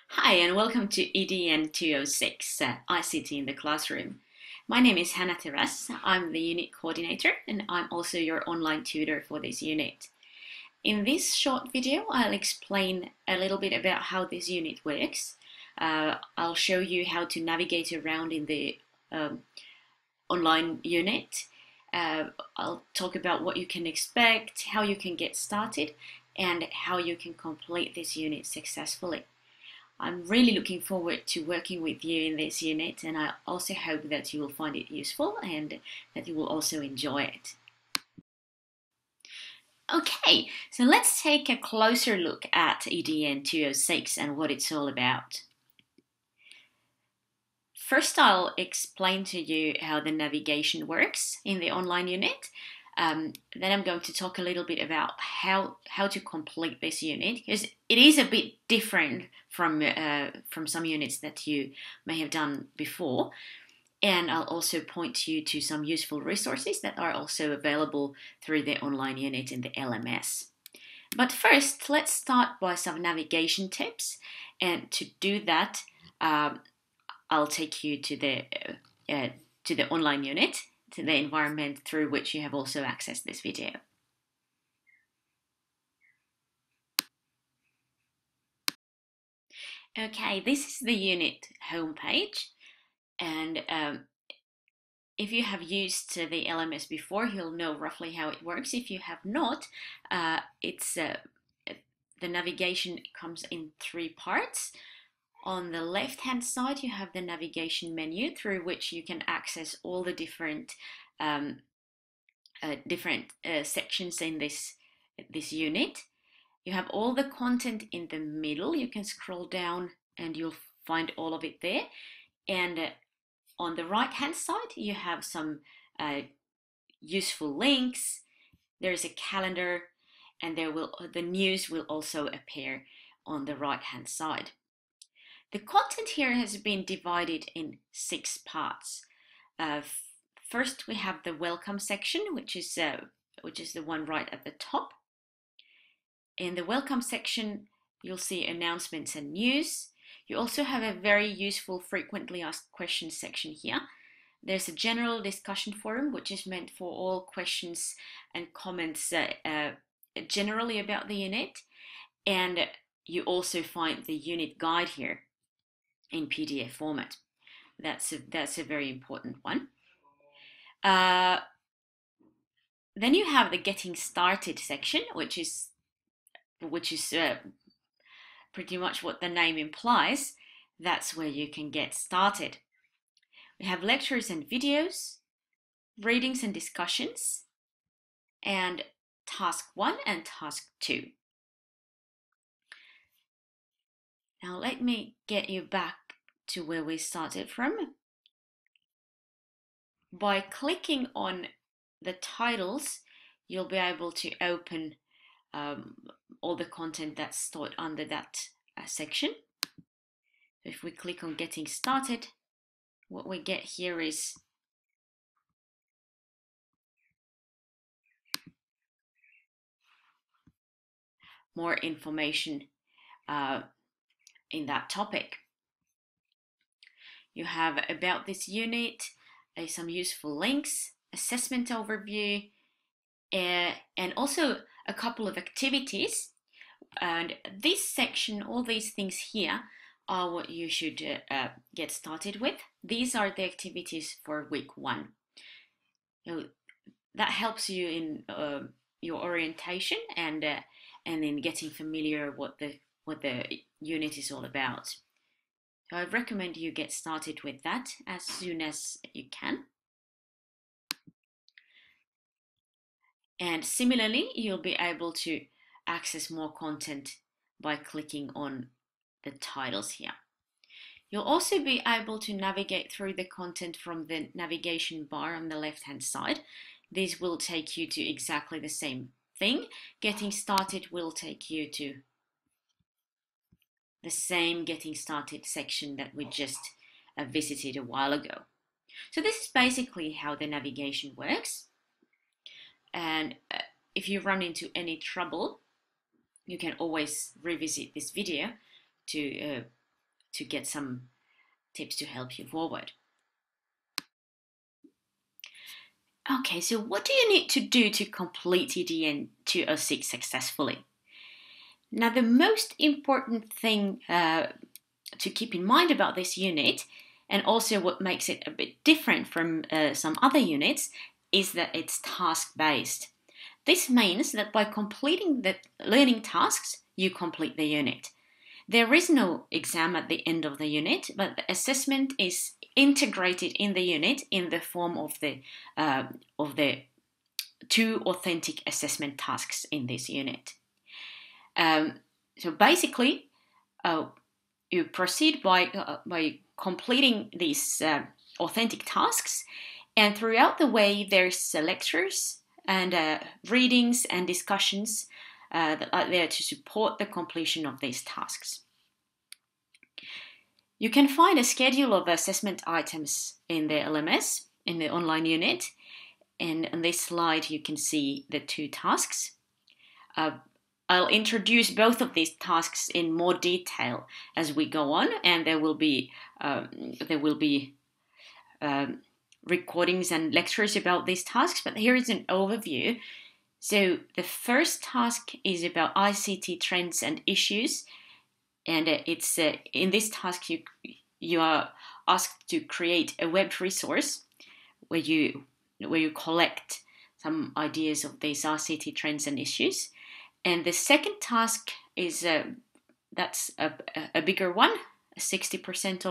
Hi, and welcome to EDN 206, ICT in the Classroom. My name is Hannah Teres. I'm the unit coordinator, and I'm also your online tutor for this unit. In this short video, I'll explain a little bit about how this unit works. I'll show you how to navigate around in the online unit. I'll talk about what you can expect, how you can get started, and how you can complete this unit successfully. I'm really looking forward to working with you in this unit, and I also hope that you will find it useful and that you will also enjoy it. Okay, so let's take a closer look at EDN 206 and what it's all about. First, I'll explain to you how the navigation works in the online unit. Then I'm going to talk a little bit about how to complete this unit, because it is a bit different from some units that you may have done before. And I'll also point you to some useful resources that are also available through the online unit in the LMS. But first, let's start by some navigation tips. And to do that, I'll take you to the online unit, to the environment through which you have also accessed this video. Okay, this is the unit homepage, and if you have used the LMS before, you'll know roughly how it works. If you have not, the navigation comes in three parts. On the left hand side, you have the navigation menu through which you can access all the different sections in this unit. You have all the content in the middle. You can scroll down and you'll find all of it there. And on the right hand side, you have some useful links. There's a calendar, and the news will also appear on the right hand side. The content here has been divided in 6 parts. First, we have the welcome section, which is the one right at the top. In the welcome section, you'll see announcements and news. You also have a very useful frequently asked questions section here. There's a general discussion forum, which is meant for all questions and comments generally about the unit. And you also find the unit guide here in PDF format. That's a very important one. Then you have the getting started section, which is pretty much what the name implies. That's where you can get started. We have lectures and videos, readings and discussions, and task 1 and task 2. Now let me get you back to where we started from. By clicking on the titles, you'll be able to open all the content that's stored under that section. If we click on getting started, what we get here is more information in that topic. You have about this unit, some useful links, assessment overview, and also a couple of activities. And this section, all these things here, are what you should get started with. These are the activities for week 1. That helps you in your orientation and in getting familiar what the unit is all about. So I recommend you get started with that as soon as you can. And similarly, you'll be able to access more content by clicking on the titles here. You'll also be able to navigate through the content from the navigation bar on the left-hand side. These will take you to exactly the same thing. Getting started will take you to the same getting started section that we just visited a while ago. So this is basically how the navigation works. And if you run into any trouble, you can always revisit this video to to get some tips to help you forward. Okay, so what do you need to do to complete EDN 206 successfully? Now, the most important thing to keep in mind about this unit, and also what makes it a bit different from some other units, is that it's task-based. This means that by completing the learning tasks, you complete the unit. There is no exam at the end of the unit, but the assessment is integrated in the unit in the form of the 2 authentic assessment tasks in this unit. So basically, you proceed by completing these authentic tasks, and throughout the way there's lectures and readings and discussions that are there to support the completion of these tasks. You can find a schedule of assessment items in the LMS, in the online unit, and on this slide you can see the 2 tasks. I'll introduce both of these tasks in more detail as we go on, and there will be recordings and lectures about these tasks, but here is an overview. So the first task is about ICT trends and issues, and it's in this task you are asked to create a web resource where you collect some ideas of these ICT trends and issues. And the second task is that's a bigger one, 60%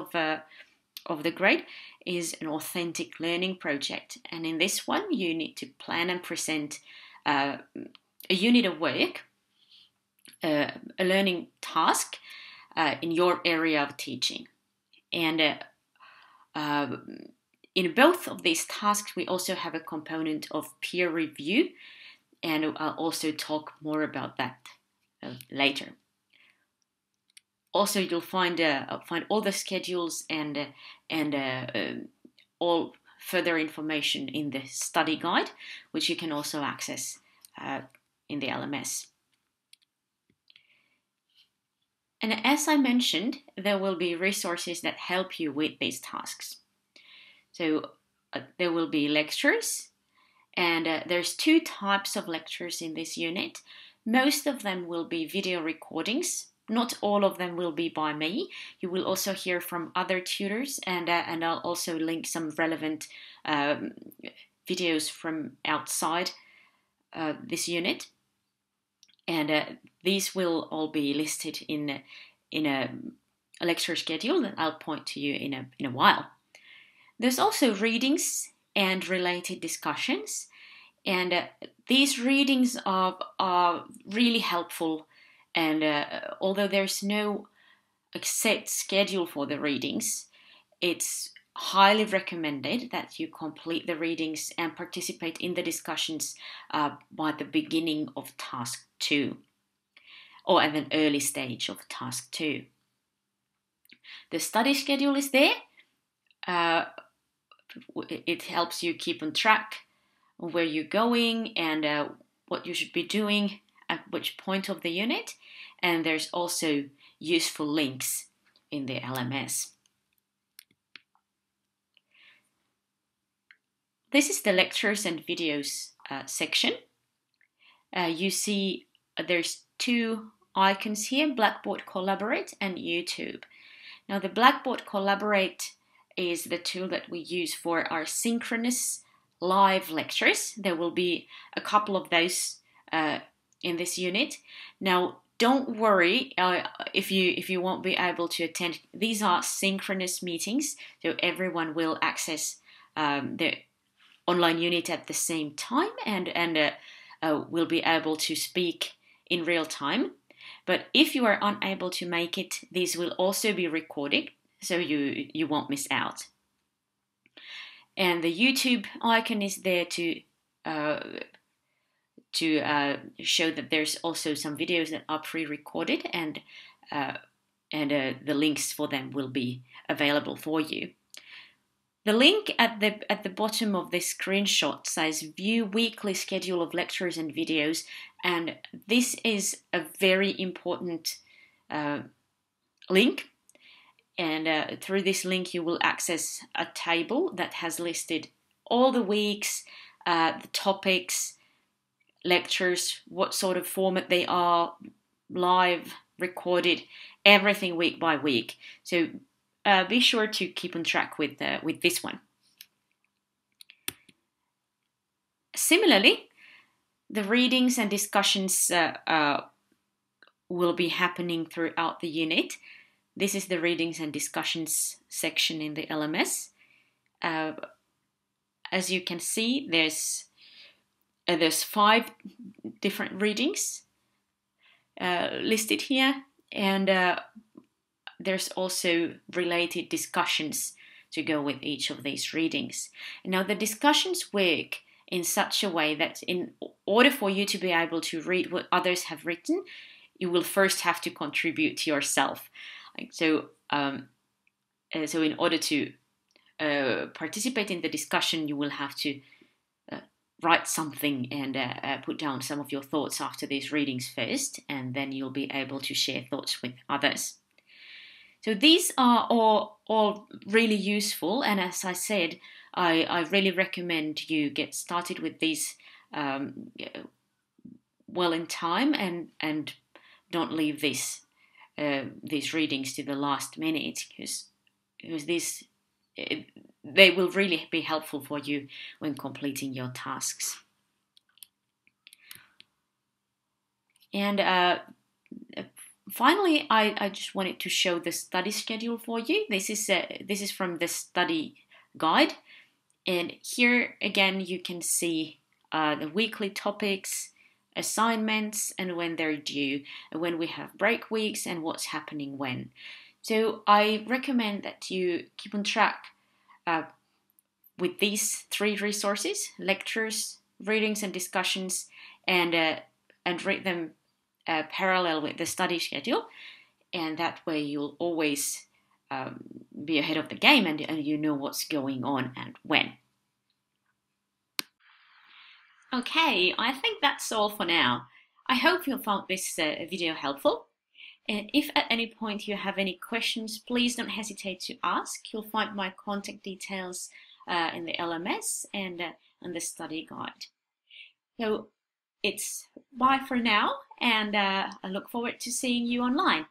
of the grade, is an authentic learning project. And in this one, you need to plan and present a unit of work, a learning task in your area of teaching. And in both of these tasks, we also have a component of peer review, and I'll also talk more about that later. Also, you'll find all the schedules and all further information in the study guide, which you can also access in the LMS. And as I mentioned, there will be resources that help you with these tasks. So there will be lectures, and there's 2 types of lectures in this unit. Most of them will be video recordings. Not all of them will be by me. You will also hear from other tutors, and I'll also link some relevant videos from outside this unit. And these will all be listed in a lecture schedule that I'll point to you in a while. There's also readings and related discussions, and these readings are really helpful. And although there's no set schedule for the readings, it's highly recommended that you complete the readings and participate in the discussions by the beginning of task 2, or at an early stage of task 2. The study schedule is there. It helps you keep on track of where you're going and what you should be doing at which point of the unit. And there's also useful links in the LMS. This is the lectures and videos section. You see there's 2 icons here, Blackboard Collaborate and YouTube. Now the Blackboard Collaborate is the tool that we use for our synchronous live lectures. There will be a couple of those in this unit. Now don't worry if you won't be able to attend. These are synchronous meetings, so everyone will access the online unit at the same time and will be able to speak in real time. But if you are unable to make it, these will also be recorded, so you won't miss out. And the YouTube icon is there to show that there's also some videos that are pre-recorded, and the links for them will be available for you. The link at the bottom of this screenshot says View Weekly Schedule of Lectures and Videos, and this is a very important link. And through this link, you will access a table that has listed all the weeks, the topics, lectures, what sort of format they are, live, recorded, everything week by week. So be sure to keep on track with this one. Similarly, the readings and discussions will be happening throughout the unit. This is the readings and discussions section in the LMS. As you can see, there's 5 different readings listed here, and there's also related discussions to go with each of these readings. Now, the discussions work in such a way that in order for you to be able to read what others have written, you will first have to contribute yourself. So in order to participate in the discussion, you will have to write something and put down some of your thoughts after these readings first, and then you'll be able to share thoughts with others. So these are all really useful, and as I said, I really recommend you get started with these well in time, and don't leave these readings to the last minute, because they will really be helpful for you when completing your tasks. And finally, I just wanted to show the study schedule for you. This is from the study guide, and here again you can see the weekly topics, assignments, and when they're due, and when we have break weeks, and what's happening when. So I recommend that you keep on track with these 3 resources: lectures, readings and discussions, and read them parallel with the study schedule, and that way you'll always be ahead of the game, and you know what's going on and when. Okay, I think that's all for now. I hope you found this video helpful. And if at any point you have any questions, please don't hesitate to ask. You'll find my contact details in the LMS and on the study guide. So it's bye for now, and I look forward to seeing you online.